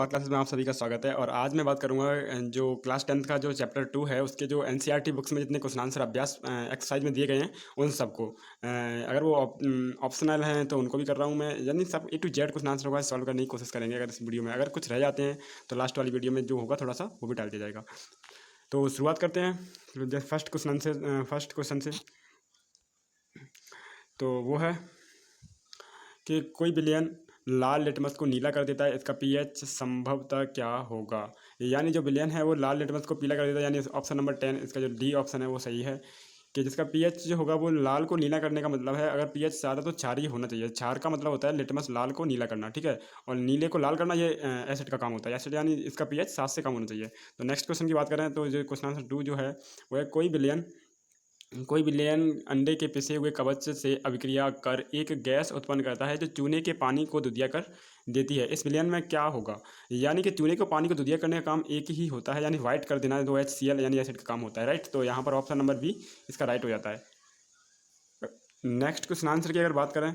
और क्लासेस में आप सभी का स्वागत है। और आज मैं बात करूंगा जो क्लास 10th का जो चैप्टर 2 है उसके जो एनसीईआरटी बुक्स में जितने क्वेश्चन आंसर अभ्यास एक्सरसाइज में दिए गए हैं उन सबको अगर वो ऑप्शनल हैं तो उनको भी कर रहा हूँ मैं, यानी सब A to Z question answer होगा सॉल्व करने की कोशिश करेंगे। अगर इस वीडियो में अगर कुछ रह जाते हैं तो लास्ट वाली वीडियो में जो होगा थोड़ा सा वो भी डाल दिया जाएगा। तो शुरुआत करते हैं फर्स्ट क्वेश्चन से। तो वो है कि कोई विलयन लाल लिटमस को नीला कर देता है, इसका पीएच संभवतः क्या होगा। यानी जो विलयन है वो लाल लिटमस को पीला कर देता है, यानी ऑप्शन नंबर 10 इसका जो डी ऑप्शन है वो सही है कि जिसका पीएच जो होगा वो लाल को नीला करने का मतलब है। अगर पीएच ज़्यादा तो क्षारीय होना चाहिए। क्षार का मतलब होता है लिटमस लाल को नीला करना, ठीक है, और नीले को लाल करना ये एसिड का काम होता है। एसिड यानी इसका पीएच 7 से कम होना चाहिए। तो नेक्स्ट क्वेश्चन की बात करें तो जो क्वेश्चन आंसर 2 जो है वो है कोई विलयन अंडे के पिसे हुए कवच से अभिक्रिया कर एक गैस उत्पन्न करता है जो चूने के पानी को दुधिया कर देती है। इस विलयन में क्या होगा। यानी कि चूने को पानी को दुधिया करने का काम एक ही होता है, यानी वाइट कर देना, जो HCl यानी एसिड का काम होता है, राइट। तो यहाँ पर ऑप्शन नंबर बी इसका राइट हो जाता है। नेक्स्ट क्वेश्चन आंसर की अगर बात करें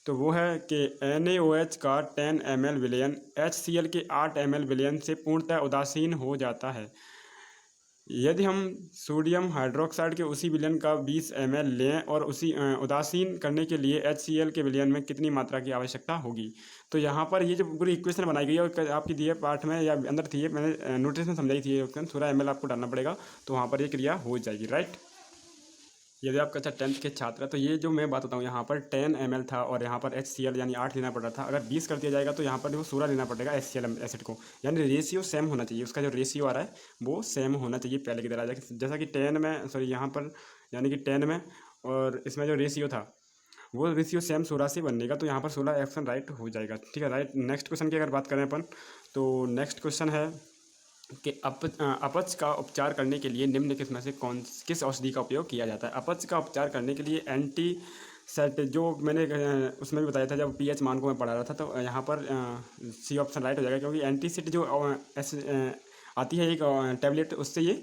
तो वो है कि NaOH का 10 ml विलयन HCl के 8 ml विलयन से पूर्णतः उदासीन हो जाता है। यदि हम सोडियम हाइड्रोक्साइड के उसी विलयन का 20 ml लें और उसी उदासीन करने के लिए HCl के विलयन में कितनी मात्रा की आवश्यकता होगी। तो यहाँ पर ये जो पूरी इक्वेशन बनाई गई है और आपकी दिए पाठ में या अंदर थी, मैंने नोटिस में समझाई थी, 16 ml आपको डालना पड़ेगा, तो वहाँ पर ये क्रिया हो जाएगी, राइट। यदि आप कक्षा 10th के छात्र हैं तो ये जो मैं बात बताऊँ, यहाँ पर 10 ml था और यहाँ पर HCl यानी 8 लेना पड़ रहा था। अगर 20 कर दिया जाएगा तो यहाँ पर वो 16 लेना पड़ेगा HCl एसिड को, यानी रेशियो सेम होना चाहिए। उसका जो रेशियो आ रहा है वो सेम होना चाहिए पहले की तरह, जैसा कि 10 में, सॉरी यहाँ पर यानी कि 10 में और इसमें जो रेशियो था वो रेशियो सेम 16 से बनेगा। तो यहाँ पर 16 ऑप्शन राइट हो जाएगा, ठीक है, राइट। नेक्स्ट क्वेश्चन की अगर बात करें अपन तो नेक्स्ट क्वेश्चन है कि अपच का उपचार करने के लिए निम्न किस्म से किस औषधि का उपयोग किया जाता है। अपच का उपचार करने के लिए एंटी सेट, जो मैंने उसमें भी बताया था जब पीएच मान को मैं पढ़ा रहा था, तो यहाँ पर सी ऑप्शन राइट हो जाएगा, क्योंकि एंटीसिड जो आती है एक टैबलेट, उससे ये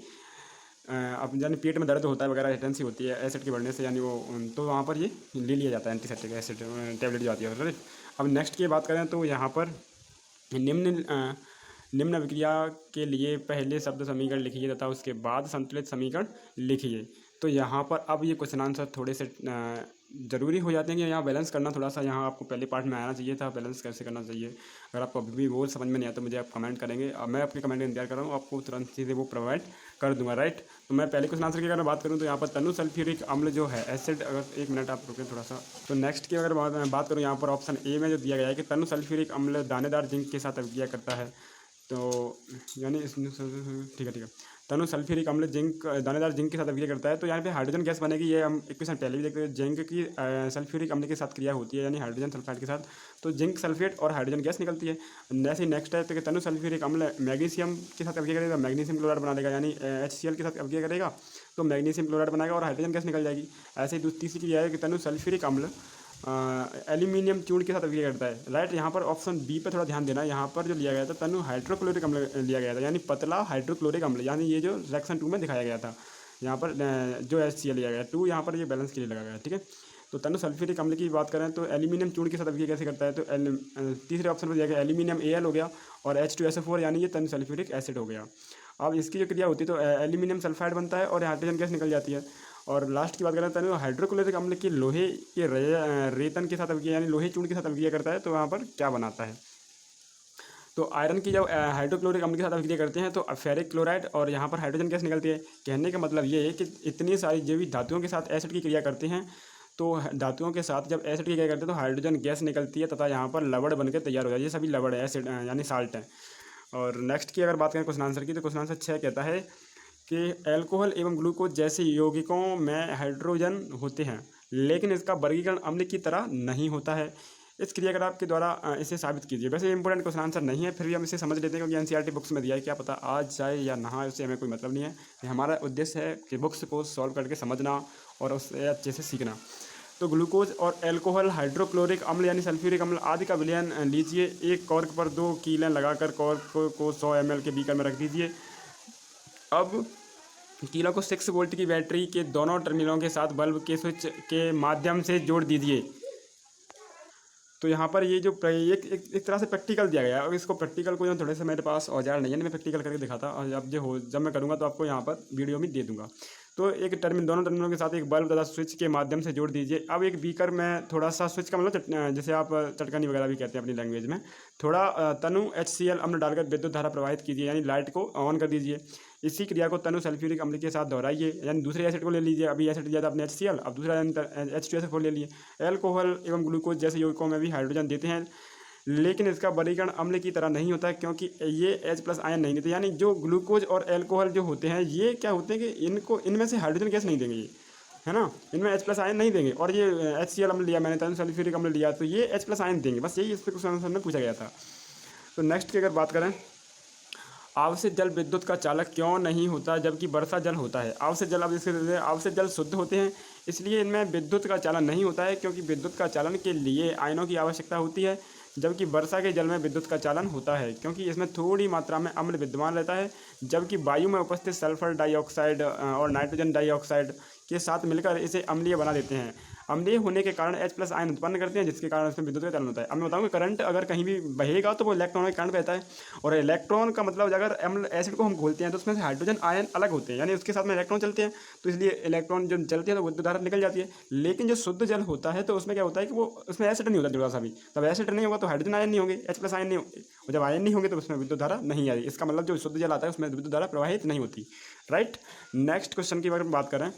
अब यानी पेट में दर्द होता है वगैरह, टेंसी होती है एसिड के बढ़ने से, यानी वो तो वहाँ पर ये ले लिया जाता है एंटीसेप्टिक एसिड टैबलेट जो आती है, राइट। अब नेक्स्ट की बात करें तो यहाँ पर निम्न अभिक्रिया के लिए पहले शब्द समीकरण लिखिए तथा उसके बाद संतुलित समीकरण लिखिए। तो यहाँ पर अब ये क्वेश्चन आंसर थोड़े से ज़रूरी हो जाते हैं कि यहाँ बैलेंस करना थोड़ा सा, यहाँ आपको पहले पार्ट में आना चाहिए था बैलेंस कैसे करना चाहिए। अगर आपको अभी भी वो समझ में नहीं आता तो मुझे आप कमेंट करेंगे, अब मैं आपके कमेंट का इंतजार कर रहा हूँ, आपको तुरंत चीज़ें वो प्रोवाइड कर दूंगा, राइट। तो मैं पहले क्वेश्चन आंसर की अगर बात करूँ तो यहाँ पर तनु सल्फ्यूरिक अम्ल जो है एसिड, अगर एक मिनट आप रुकें थोड़ा सा। तो नेक्स्ट की अगर बात करूँ यहाँ पर ऑप्शन ए में जो दिया गया है कि तनु सल्फ्यूरिक अम्ल दानेदार जिंक के साथ अभिक्रिया करता है। तो यानी ठीक है तनु सल्फ्यूरिक अम्ल जिंक दानेदार जिंक के साथ अभिक्रिया करता है, तो यहाँ पे हाइड्रोजन गैस बनेगी। ये हम इक्वेशन पहले भी देखते हैं, जिंक की सल्फ्यूरिक अम्ल के साथ क्रिया होती है यानी हाइड्रोजन सल्फाइड के साथ, तो जिंक सल्फेट और हाइड्रोजन गैस निकलती है। जैसे नेक्स्ट है तो तनु सल्फ्यूरिक अम्ल मैग्नीशियम के साथ अभिक्रिया करेगा, मैग्नीशियम क्लोराइड बना देगा, यानी HCl के साथ अभिक्रिया करेगा तो मैग्नीशियम क्लोराइड बनाएगा और हाइड्रोजन गैस निकल जाएगी। ऐसे ही तीसरी क्रिया है कि तनु सल्फ्यूरिक अम्ल एल्यूमिनियम चूर्ण के साथ अभिक्रिया करता है, राइट। यहाँ पर ऑप्शन बी पर थोड़ा ध्यान देना, यहाँ पर जो लिया गया था तनु हाइड्रोक्लोरिक अम्ल लिया गया था, यानी पतला हाइड्रोक्लोरिक अम्ल, यानी ये जो रिएक्शन 2 में दिखाया गया था। यहाँ पर जो HCl लिया गया 2, यहाँ पर ये बैलेंस के लिए लगा गया, ठीक है। तो तनु सल्फ्यूरिक अम्ल की बात करें तो एल्यूमिनियम चूर्ण के साथ अभिक्रिया कैसे करता है, तो तीसरे ऑप्शन पर दिया गया एल्यूमिनियम Al हो गया और H2SO4, यानी ये तनु सल्फ्यूरिक एसिड हो गया। अब इसकी जो क्रिया होती है तो एल्यूमिनियम सल्फाइड बनता है और हाइड्रोजन गैस निकल जाती है। और लास्ट की बात करें तो हाइड्रोक्लोरिक अम्ल की लोहे के रेतन के साथ अभिक्रिया यानी लोहे चूर्ण के साथ अभिक्रिया करता है, तो वहाँ पर क्या बनाता है। तो आयरन की जब हाइड्रोक्लोरिक अम्ल के साथ अभिक्रिया करते हैं तो फेरिक क्लोराइड और यहाँ पर हाइड्रोजन गैस निकलती है। कहने का मतलब ये है कि इतनी सारी जैविक धातुओं के साथ एसिड की क्रिया करते हैं, तो धातुओं के साथ जब एसिड की क्रिया करते हैं तो हाइड्रोजन गैस निकलती है तथा यहाँ पर लवण बनकर तैयार हो जाती है। ये सभी लवण है, एसिड यानी साल्ट है। और नेक्स्ट की अगर बात करें क्वेश्चन आंसर की तो क्वेश्चन आंसर 6 कहता है कि अल्कोहल एवं ग्लूकोज जैसे यौगिकों में हाइड्रोजन होते हैं, लेकिन इसका वर्गीकरण अम्ल की तरह नहीं होता है। इस क्रियाकलाप के द्वारा इसे साबित कीजिए। वैसे इंपॉर्टेंट क्वेश्चन आंसर नहीं है, फिर भी हम इसे समझ लेते हैं क्योंकि एनसीईआरटी बुक्स में दिया है, क्या पता आज जाए या ना आए, उससे हमें कोई मतलब नहीं है। ये हमारा उद्देश्य है कि बुक्स को सॉल्व करके समझना और उससे अच्छे से सीखना। तो ग्लूकोज और अल्कोहल हाइड्रोक्लोरिक अम्ल यानी सल्फ्यूरिक अम्ल आदि का विलयन लीजिए। एक कॉर्क पर 2 कीलें लगाकर कॉर्क को 100 ml के बीकर में रख दीजिए। अब कीलों को 6 वोल्ट की बैटरी के दोनों टर्मिनलों के साथ बल्ब के स्विच के माध्यम से जोड़ दीजिए। तो यहाँ पर ये जो एक तरह से प्रैक्टिकल दिया गया है, और इसको प्रैक्टिकल को जो थोड़े से मेरे पास औजार नहीं है, मैं प्रैक्टिकल करके दिखाता, और जब मैं करूँगा तो आपको यहाँ पर वीडियो में दे दूँगा। तो एक दोनों टर्मिनलों के साथ एक बल्ब तथा स्विच के माध्यम से जोड़ दीजिए। अब एक बीकर में थोड़ा सा, स्विच का मतलब जैसे आप चटकनी वगैरह भी कहते हैं अपनी लैंग्वेज में, थोड़ा तनु HCl अम्ल डालकर विद्युत धारा प्रवाहित कीजिए, यानी लाइट को ऑन कर दीजिए। इसी क्रिया को तनु सल्फ्यूरिक अम्ल के साथ दोहराइए, यानी दूसरे एसिड को ले लीजिए। अभी एसिड लिया था आपने HCl, अब दूसरा H2SO4 ले लिए। एल्कोहल एवं ग्लूकोज जैसे यौगिकों में भी हाइड्रोजन देते हैं, लेकिन इसका वर्गीकरण अम्ल की तरह नहीं होता है, क्योंकि ये H+ आयन नहीं देते। यानी जो ग्लूकोज और एल्कोहल जो होते हैं, ये क्या होते हैं कि इनमें से हाइड्रोजन गैस नहीं देंगे, ये है ना, इनमें H+ आयन नहीं देंगे। और ये HCl अम्ल लिया मैंने, तनु सल्फ्यूरिक अम्ल लिया, तो ये H+ आयन देंगे। बस यही इस क्वेश्चन में पूछा गया था। तो नेक्स्ट की अगर बात करें, आवश्यक जल विद्युत का चालक क्यों नहीं होता जबकि वर्षा जल होता है। आवश्यक जल, अब इसके आवश्यक जल शुद्ध होते हैं, इसलिए इनमें विद्युत का चालन नहीं होता है, क्योंकि विद्युत का चालन के लिए आयनों की आवश्यकता होती है। जबकि वर्षा के जल में विद्युत का चालन होता है, क्योंकि इसमें थोड़ी मात्रा में अम्ल विद्यमान रहता है। जबकि वायु में उपस्थित सल्फर डाइऑक्साइड और नाइट्रोजन डाइऑक्साइड के साथ मिलकर इसे अम्लीय बना देते हैं। अम्लीय होने के कारण H+ आयन उत्पन्न करते हैं, जिसके कारण इसमें विद्युत का चालन होता है। अब मैं बताऊंगा, करंट अगर कहीं भी बहेगा तो वो इलेक्ट्रॉन का करंट बहता है, और इलेक्ट्रॉन का मतलब अगर अम्ल एसिड को हम घोलते हैं तो उसमें से हाइड्रोजन आयन अलग होते हैं, यानी उसके साथ में इलेक्ट्रॉन चलते हैं, तो इसलिए इलेक्ट्रॉन जो चलते हैं तो विद्युत धारा निकल जाती है। लेकिन जो शुद्ध जल होता है तो उसमें क्या होता है कि वो उसमें एसिड नहीं होता थोड़ा सा भी, तब एसिड नहीं होगा तो हाइड्रोजन आयन नहीं होंगे, H+ आयन नहीं होंगे, और जब आयन नहीं होंगे तो उसमें विद्युत धारा नहीं आ रही। इसका मतलब जो शुद्ध जल आता है उसमें विद्युत धारा प्रवाहित नहीं होती, राइट। नेक्स्ट क्वेश्चन की अगर बात करें,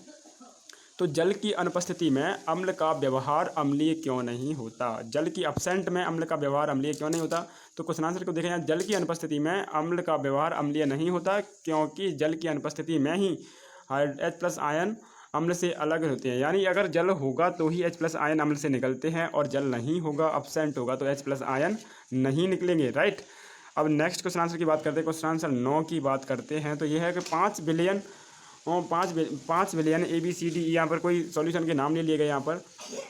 तो जल की अनुपस्थिति में अम्ल का व्यवहार अम्लीय क्यों नहीं होता। जल की अपसेंट में अम्ल का व्यवहार अम्लीय क्यों नहीं होता। तो क्वेश्चन आंसर को देखें, यहाँ जल की अनुपस्थिति में अम्ल का व्यवहार अम्लीय नहीं होता, क्योंकि जल की अनुपस्थिति में ही H+ आयन अम्ल से अलग होते हैं। यानी अगर जल होगा तो ही H+ आयन अम्ल से निकलते हैं, और जल नहीं होगा, अपसेंट होगा, तो H+ आयन नहीं निकलेंगे, राइट। अब नेक्स्ट क्वेश्चन आंसर की बात करते हैं। क्वेश्चन आंसर 9 की बात करते हैं, तो यह है कि 5 बिलियन ABCD, यहाँ पर कोई सॉल्यूशन के नाम नहीं लिए गए। यहाँ पर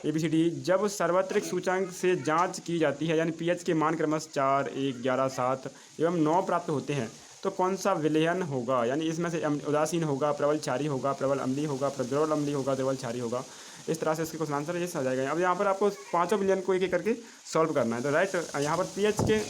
ABCD जब सार्वत्रिक सूचांक से जांच की जाती है, यानी pH के मान क्रमशः 4, 1, 11, 7 एवं 9 प्राप्त होते हैं, तो कौन सा विलयन होगा। यानी इसमें से उदासीन होगा, प्रबल क्षारीय होगा, प्रबल अम्लीय होगा, दुर्बल अम्लीय होगा, दुर्बल क्षारीय होगा। इस तरह से इसके क्वेश्चन आंसर ये समझाया गया। अब यहाँ पर आपको 5 विलयन को एक एक करके सॉल्व करना है, तो राइट। यहाँ पर pH के,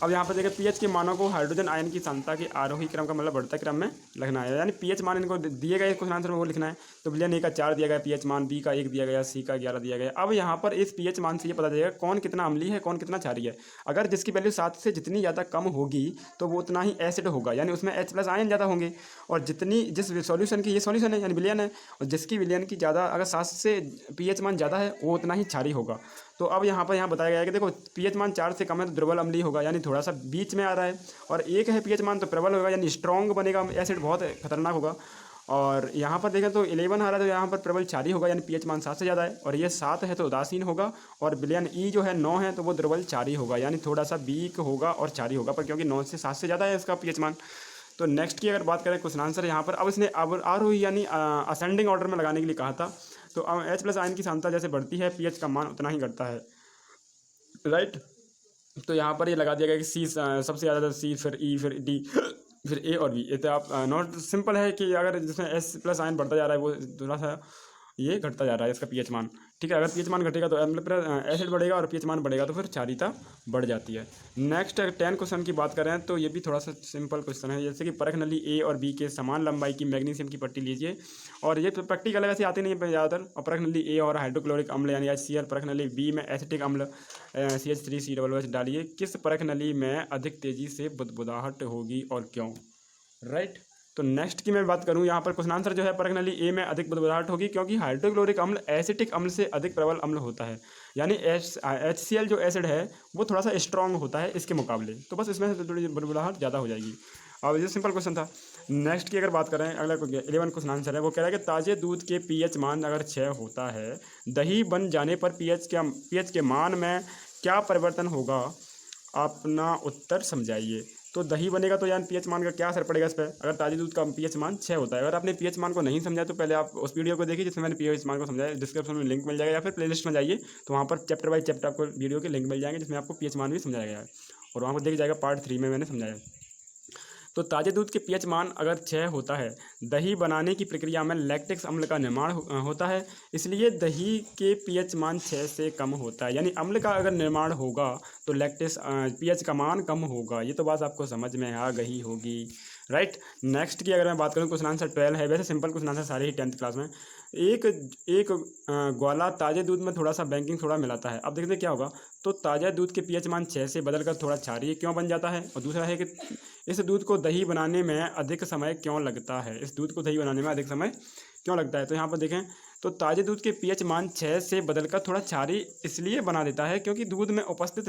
अब यहाँ पर देखिए pH के मानों को हाइड्रोजन आयन की सांद्रता के आरोही क्रम का मतलब बढ़ते क्रम में लिखना है, यानी pH मान इनको दिए गए क्वेश्चन आंसर में वो लिखना है। तो विलयन A का 4 दिया गया pH मान, B का 1 दिया गया, C का 11 दिया गया। अब यहाँ पर इस pH मान से ये पता चलेगा कौन कितना अम्लीय है, कौन कितना क्षारीय है। अगर जिसकी वैल्यू 7 से जितनी ज़्यादा कम होगी तो वो उतना ही एसिड होगा, यानी उसमें H+ आयन ज़्यादा होंगे। और जिस सॉल्यूशन की, ये सॉल्यूशन है यानी विलयन है, और जिसकी विलयन की ज़्यादा, अगर 7 से pH मान ज़्यादा है वो उतना ही क्षारीय होगा। तो अब यहाँ बताया गया है कि देखो pH मान 4 से कम है तो दुर्बल अम्लीय होगा, यानी थोड़ा सा बीच में आ रहा है, और 1 है pH मान तो प्रबल होगा, यानी स्ट्रॉन्ग बनेगा, एसिड बहुत खतरनाक होगा। और यहाँ पर देखें तो 11 आ रहा है, तो यहाँ पर प्रबल क्षारीय होगा, यानी pH मान 7 से ज़्यादा है, और ये 7 है तो उदासीन होगा। और विलयन E जो है 9 है तो वो दुर्बल क्षारीय होगा, यानी थोड़ा सा वीक होगा और क्षारीय होगा, पर क्योंकि 9 से 7 से ज़्यादा है इसका pH मान। तो नेक्स्ट की अगर बात करें क्वेश्चन आंसर यहाँ पर, अब इसने आरोही यानी असेंडिंग ऑर्डर में लगाने के लिए कहा था। तो H+ आयन की सांद्रता जैसे बढ़ती है pH का मान उतना ही घटता है, राइट। तो यहाँ पर ये लगा दिया गया कि C सबसे ज़्यादा, तो C, फिर E, फिर D, फिर A और B। ये तो आप नॉट सिंपल है कि अगर जिसमें H+ आयन बढ़ता जा रहा है वो थोड़ा सा ये घटता जा रहा है इसका pH मान, ठीक है। अगर pH मान घटेगा तो एसिड बढ़ेगा, और pH मान बढ़ेगा तो फिर क्षारीयता बढ़ जाती है। नेक्स्ट 10 क्वेश्चन की बात करें तो ये भी थोड़ा सा सिंपल क्वेश्चन है, जैसे कि परख नली A और B के समान लंबाई की मैग्नीशियम की पट्टी लीजिए। और ये प्रैक्टिकल वैसे आती नहीं है ज़्यादातर। और परख नली A और हाइड्रोक्लोरिक अम्ल यानी HCl, परख नली B में एसिटिक अम्ल CH3COOH डालिए। किस परख नली में अधिक तेज़ी से बुदबुदाहट होगी और क्यों, राइट। तो नेक्स्ट की मैं बात करूं, यहाँ पर क्वेश्चन आंसर जो है परख नली A में अधिक बुदबुदाहट होगी, क्योंकि हाइड्रोक्लोरिक अम्ल एसिटिक अम्ल से अधिक प्रबल अम्ल होता है, यानी HCl जो एसिड है वो थोड़ा सा स्ट्रॉन्ग होता है इसके मुकाबले, तो बस इसमें से थोड़ी बुदबुदाहट ज़्यादा हो जाएगी। अब ये सिंपल क्वेश्चन था। नेक्स्ट की अगर बात करें, अगला 11 क्वेश्चन आंसर है, वो कह रहा है कि ताज़े दूध के pH मान अगर 6 होता है, दही बन जाने पर pH के मान में क्या परिवर्तन होगा, अपना उत्तर समझाइए। तो दही बनेगा तो यार pH मान का क्या असर पड़ेगा इस पर, अगर ताज़े दूध का pH मान 6 होता है। अगर आपने pH मान को नहीं समझा तो पहले आप उस वीडियो को देखिए जिसमें मैंने pH मान को समझाया, डिस्क्रिप्शन में लिंक मिल जाएगा, या फिर प्लेलिस्ट में जाइए तो वहाँ पर चैप्टर बाई चैप्टर आपको वीडियो के लिंक मिल जाएंगे जिसमें आपको pH मान भी समझाया गया है, और वहाँ पर देख जाएगा पार्ट 3 में मैंने समझाया। तो ताज़े दूध के पीएच मान अगर 6 होता है, दही बनाने की प्रक्रिया में लैक्टिक अम्ल का निर्माण होता है, इसलिए दही के पीएच मान 6 से कम होता है। यानी अम्ल का अगर निर्माण होगा तो लैक्टिस पीएच का मान कम होगा। ये तो बात आपको समझ में आ गई होगी, राइट। नेक्स्ट की अगर मैं बात करूँ, क्वेश्चन आंसर 12 है। वैसे सिंपल क्वेश्चन आंसर सारे ही 10th क्लास में। एक एक ग्वाला ताज़े दूध में थोड़ा सा बेकिंग सोडा मिलाता है। अब देखते हैं क्या होगा। तो ताज़ा दूध के पीएच मान 6 से बदलकर थोड़ा क्षारीय क्यों बन जाता है। और दूसरा है कि इस दूध को दही बनाने में अधिक समय क्यों लगता है। इस दूध को दही बनाने में अधिक समय क्यों लगता है। तो यहाँ पर देखें, तो ताज़े दूध के पीएच मान 6 से बदलकर थोड़ा क्षारीय इसलिए बना देता है क्योंकि दूध में उपस्थित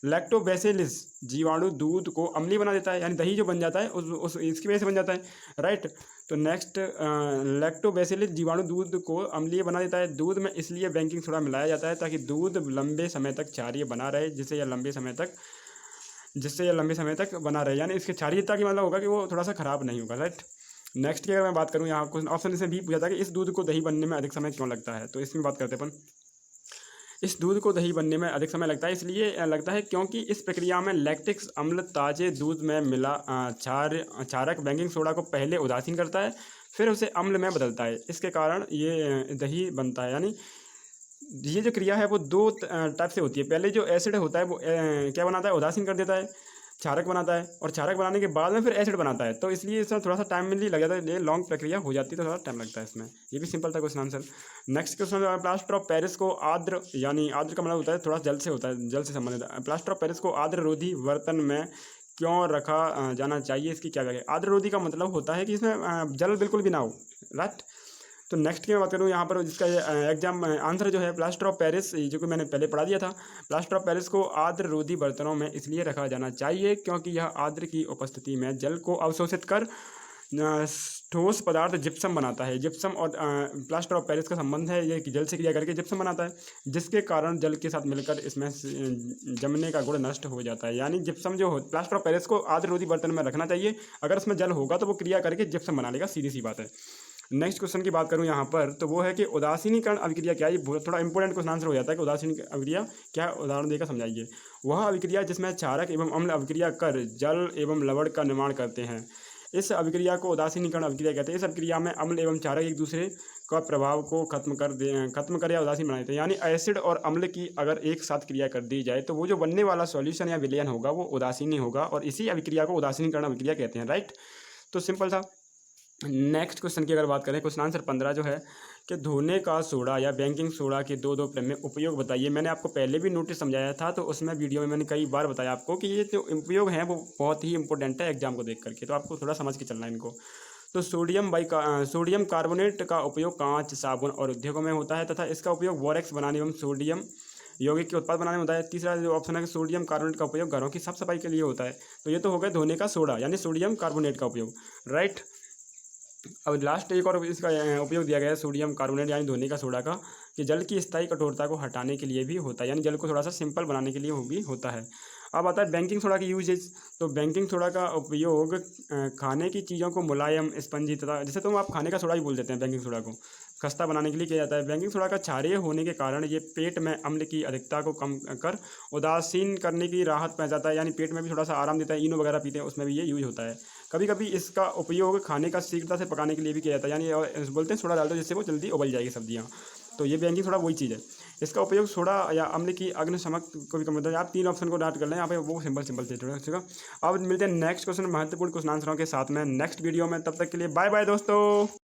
लैक्टोबैसिलस जीवाणु दूध को अम्लीय बना देता है। यानी दही जो बन जाता है उस इसकी वजह से बन जाता है, राइट। तो नेक्स्ट, लैक्टोबैसिलस जीवाणु दूध को अम्लीय बना देता है। दूध में इसलिए बेकिंग सोडा मिलाया जाता है ताकि दूध लंबे समय तक क्षारीय बना रहे, जिससे यह लंबे समय तक बना रहे। यानी इसके क्षारीयता की मतलब होगा कि वो थोड़ा सा खराब नहीं होगा, राइट। नेक्स्ट की अगर मैं बात करूँ, यहाँ क्वेश्चन ऑप्शन इसमें भी पूछा था कि इस दूध को दही बनने में अधिक समय क्यों लगता है। तो इसमें बात करते हैं अपन। इस दूध को दही बनने में अधिक समय लगता है, इसलिए लगता है क्योंकि इस प्रक्रिया में लैक्टिक अम्ल ताज़े दूध में मिला क्षारक बेकिंग सोडा को पहले उदासीन करता है, फिर उसे अम्ल में बदलता है। इसके कारण ये दही बनता है। यानी ये जो क्रिया है वो दो टाइप से होती है। पहले जो एसिड होता है वो क्या बनाता है, उदासीन कर देता है, क्षारक बनाता है, और क्षारक बनाने के बाद में फिर एसिड बनाता है। तो इसलिए इसमें थोड़ा सा टाइम मिली लग जाता है, ये लॉन्ग प्रक्रिया हो जाती है, तो थोड़ा टाइम लगता है इसमें। ये भी सिंपल था question answer. Next question, plaster of Paris को आर्द्र, यानी आर्द्र का मतलब होता है थोड़ा जल से होता है, जल से संबंधित। प्लास्टर ऑफ पेरिस को आर्द्र रोधी बर्तन में क्यों रखा जाना चाहिए, इसकी क्या व्याख्या। आर्द्र रोधी का मतलब होता है कि इसमें जल बिल्कुल भी ना हो, राइट। तो नेक्स्ट की मैं बात करूँ यहाँ पर, जिसका एग्जाम आंसर जो है प्लास्टर ऑफ पेरिस, जो कि मैंने पहले पढ़ा दिया था। प्लास्टर ऑफ पेरिस को आर्द्र रोधी बर्तनों में इसलिए रखा जाना चाहिए क्योंकि यह आर्द्र की उपस्थिति में जल को अवशोषित कर ठोस पदार्थ जिप्सम बनाता है। जिप्सम और प्लास्टर ऑफ पेरिस का संबंध है ये कि जल से क्रिया करके जिप्सम बनाता है, जिसके कारण जल के साथ मिलकर इसमें जमने का गुण नष्ट हो जाता है। यानी जिप्सम जो हो, प्लास्टर ऑफ पेरिस को आर्द्र रोधी बर्तन में रखना चाहिए। अगर उसमें जल होगा तो वो क्रिया करके जिप्सम बना लेगा, सीधी सी बात है। नेक्स्ट क्वेश्चन की बात करूं यहाँ पर, तो वो है कि उदासीनीकरण अभिक्रिया क्या है। ये थोड़ा इंपॉर्टेंट क्वेश्चन आंसर हो जाता है कि उदासीनीकरण अभिक्रिया क्या, उदाहरण देकर समझाइए। वह अभिक्रिया जिसमें क्षारक एवं अम्ल अभिक्रिया कर जल एवं लवण का निर्माण करते हैं, इस अभिक्रिया को उदासीनीकरण अभिक्रिया कहते हैं। इस अभिक्रिया में अम्ल एवं क्षारक एक दूसरे का प्रभाव को खत्म कर या उदासीन बना देते हैं। यानी एसिड और अम्ल की अगर एक साथ क्रिया कर दी जाए तो वो जो बनने वाला सॉल्यूशन या विलयन होगा वो उदासीन ही होगा, और इसी अभिक्रिया को उदासीनीकरण अभिक्रिया कहते हैं, राइट। तो सिंपल था। नेक्स्ट क्वेश्चन की अगर बात करें, क्वेश्चन आंसर 15 जो है कि धोने का सोडा या बेकिंग सोडा के दो प्रमेय उपयोग बताइए। मैंने आपको पहले भी नोटिस समझाया था, तो उसमें वीडियो में मैंने कई बार बताया आपको कि ये जो उपयोग हैं वो बहुत ही इंपॉर्टेंट है एग्जाम को देख करके, तो आपको थोड़ा समझ के चलना है इनको। तो सोडियम कार्बोनेट का उपयोग कांच, साबुन और उद्योगों में होता है तथा इसका उपयोग बोरेक्स बनाने एवं सोडियम यौगिक के उत्पाद बनाने में होता है। तीसरा जो ऑप्शन है कि सोडियम कार्बोनेट का उपयोग घरों की साफ सफाई के लिए होता है। तो ये तो हो गया धोने का सोडा यानी सोडियम कार्बोनेट का उपयोग, राइट। अब लास्ट एक और इसका उपयोग दिया गया है सोडियम कार्बोनेट यानी धोने का सोडा का, कि जल की स्थायी कठोरता को हटाने के लिए भी होता है, यानी जल को थोड़ा सा सिंपल बनाने के लिए वो भी होता है। अब आता है बेकिंग सोडा की यूजेज। तो बेकिंग सोडा का उपयोग खाने की चीज़ों को मुलायम, स्पंजी तथा, जैसे तो आप खाने का सोडा ही बोल देते हैं, बेकिंग सोडा को खस्ता बनाने के लिए किया जाता है। बेकिंग सोडा का क्षारीय होने के कारण ये पेट में अम्ल की अधिकता को कम कर उदासीन करने की राहत पहुंचाता है, यानी पेट में भी थोड़ा सा आराम देता है। इनो वगैरह पीते हैं उसमें भी ये यूज होता है। कभी कभी इसका उपयोग खाने का शीघ्रता से पकाने के लिए भी किया जाता है, यानी बोलते हैं सोडा डाल दो जिससे वो जल्दी उबल जाएगी सब्जियाँ। तो ये बेकिंग सोडा वही चीज़ है। इसका उपयोग सोडा या अम्ल की अग्निशमक को भी कम होता है। आप 3 ऑप्शन को नोट कर लें यहाँ पे, वो सिंपल से ठीक है। अब मिलते हैं नेक्स्ट क्वेश्चन महत्वपूर्ण क्वेश्चन आंसरों के साथ में नेक्स्ट वीडियो में। तब तक के लिए बाय बाय दोस्तों।